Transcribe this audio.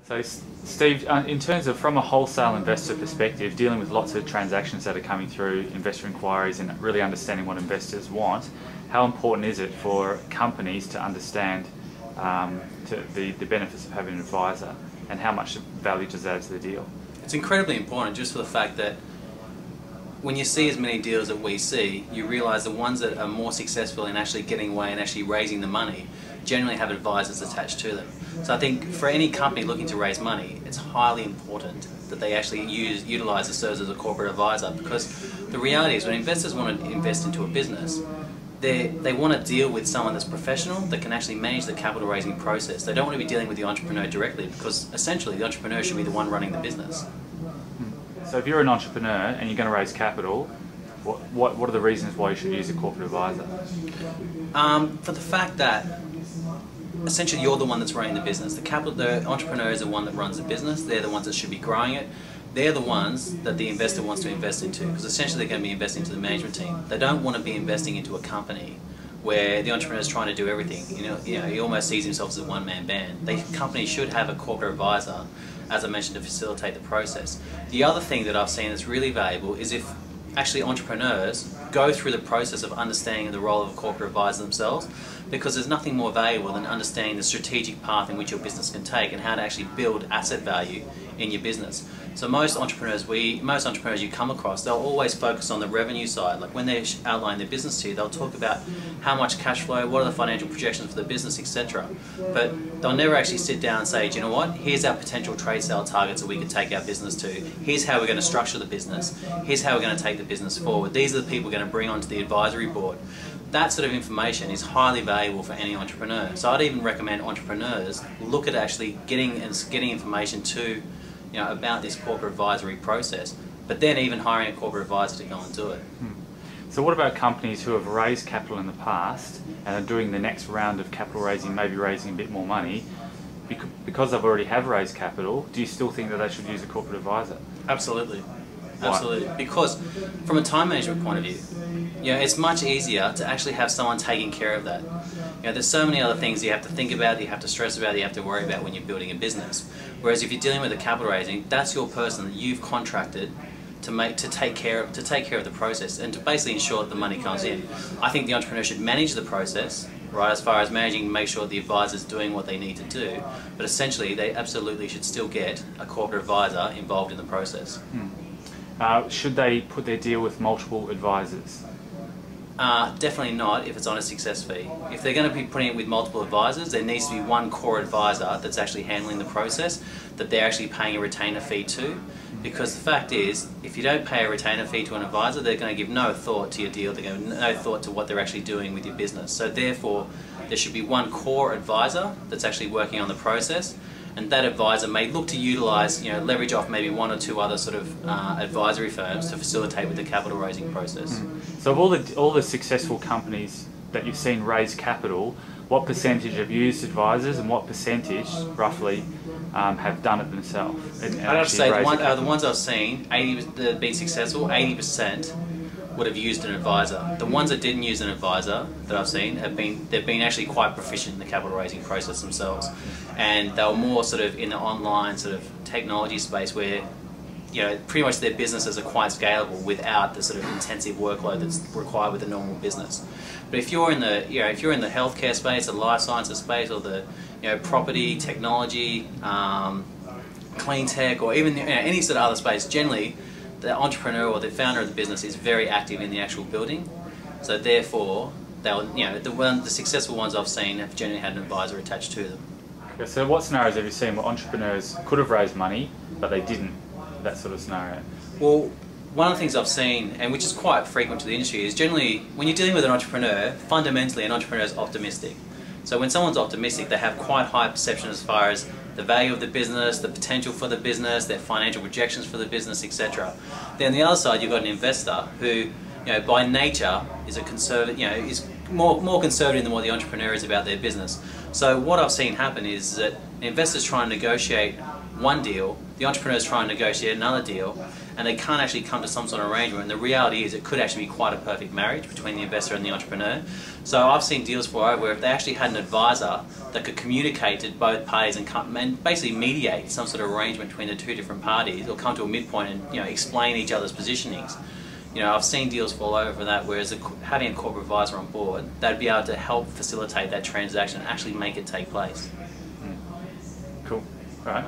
So Steve, in terms of from a wholesale investor perspective, dealing with lots of transactions that are coming through, investor inquiries, and really understanding what investors want, how important is it for companies to understand the benefits of having an advisor, and how much value does that add to the deal? It's incredibly important, just for the fact that when you see as many deals that we see, you realise the ones that are more successful in actually getting away and actually raising the money generally have advisors attached to them. So I think for any company looking to raise money, it's highly important that they actually utilise the service as a corporate advisor, because the reality is when investors want to invest into a business, they want to deal with someone that's professional, that can actually manage the capital raising process. They don't want to be dealing with the entrepreneur directly, because essentially the entrepreneur should be the one running the business. So if you're an entrepreneur and you're going to raise capital, what are the reasons why you should use a corporate advisor? For the fact that essentially you're the one that's running the business. The entrepreneur is the one that runs the business. They're the ones that should be growing it. They're the ones that the investor wants to invest into, because essentially they're going to be investing into the management team. They don't want to be investing into a company where the entrepreneur is trying to do everything. You know, he almost sees himself as a one-man band. The company should have a corporate advisor, as I mentioned, to facilitate the process. The other thing that I've seen that's really valuable is if actually entrepreneurs go through the process of understanding the role of a corporate advisor themselves, because there's nothing more valuable than understanding the strategic path in which your business can take and how to actually build asset value in your business. So most entrepreneurs you come across, they'll always focus on the revenue side. Like when they outline their business to you, they'll talk about how much cash flow, what are the financial projections for the business, etc. But they'll never actually sit down and say, do you know what, here's our potential trade sale targets that we could take our business to. Here's how we're going to structure the business. Here's how we're going to take the business forward. These are the people we're going to bring onto the advisory board. That sort of information is highly valuable for any entrepreneur. So I'd even recommend entrepreneurs look at actually getting information to, about this corporate advisory process, but then even hiring a corporate advisor to go and do it. So what about companies who have raised capital in the past and are doing the next round of capital raising, maybe raising a bit more money, because they've already have raised capital? Do you still think that they should use a corporate advisor? Absolutely. Absolutely. Because from a time management point of view, it's much easier to actually have someone taking care of that. There's so many other things you have to think about, you have to stress about, you have to worry about when you're building a business. Whereas if you're dealing with a capital raising, that's your person that you've contracted to take care of the process and to basically ensure that the money comes in. I think the entrepreneur should manage the process, right, as far as managing, make sure the advisor's doing what they need to do, but essentially they absolutely should still get a corporate advisor involved in the process. Should they put their deal with multiple advisors? Definitely not if it's on a success fee. If they're going to be putting it with multiple advisors, there needs to be one core advisor that's actually handling the process, that they're actually paying a retainer fee to. Because the fact is, if you don't pay a retainer fee to an advisor, they're going to give no thought to your deal, they're going to give no thought to what they're actually doing with your business. So therefore, there should be one core advisor that's actually working on the process, and that advisor may look to utilise, leverage off maybe one or two other sort of advisory firms to facilitate with the capital raising process. So of all the successful companies that you've seen raise capital, what percentage have used advisors and what percentage, roughly, have done it themselves? I'd have to say the ones I've seen, that have been successful, 80% would have used an advisor. The ones that didn't use an advisor that I've seen they've been actually quite proficient in the capital raising process themselves, and they were more sort of in the online sort of technology space where pretty much their businesses are quite scalable without the sort of intensive workload that's required with a normal business. But if you're in the healthcare space, the life sciences space, or the property, technology, clean tech, or even any sort of other space, generally the entrepreneur or the founder of the business is very active in the actual building. So therefore, the successful ones I've seen have generally had an advisor attached to them. Okay, so what scenarios have you seen where entrepreneurs could have raised money but they didn't? That sort of scenario. Well, one of the things I've seen, and which is quite frequent to the industry, is generally when you're dealing with an entrepreneur, fundamentally an entrepreneur is optimistic. So when someone's optimistic, they have quite high perception as far as the value of the business, the potential for the business, their financial projections for the business, etc. Then on the other side, you've got an investor who, by nature is a conservative, is more conservative than what the entrepreneur is about their business. So what I've seen happen is that an investor's trying to negotiate one deal, the entrepreneur is trying to negotiate another deal, and they can't actually come to some sort of arrangement. And the reality is it could actually be quite a perfect marriage between the investor and the entrepreneur. So I've seen deals where if they actually had an advisor that could communicate to both parties and basically mediate some sort of arrangement between the two different parties, or come to a midpoint and explain each other's positionings. I've seen deals fall over for that, whereas having a corporate advisor on board, they'd be able to help facilitate that transaction and actually make it take place. Cool. All right.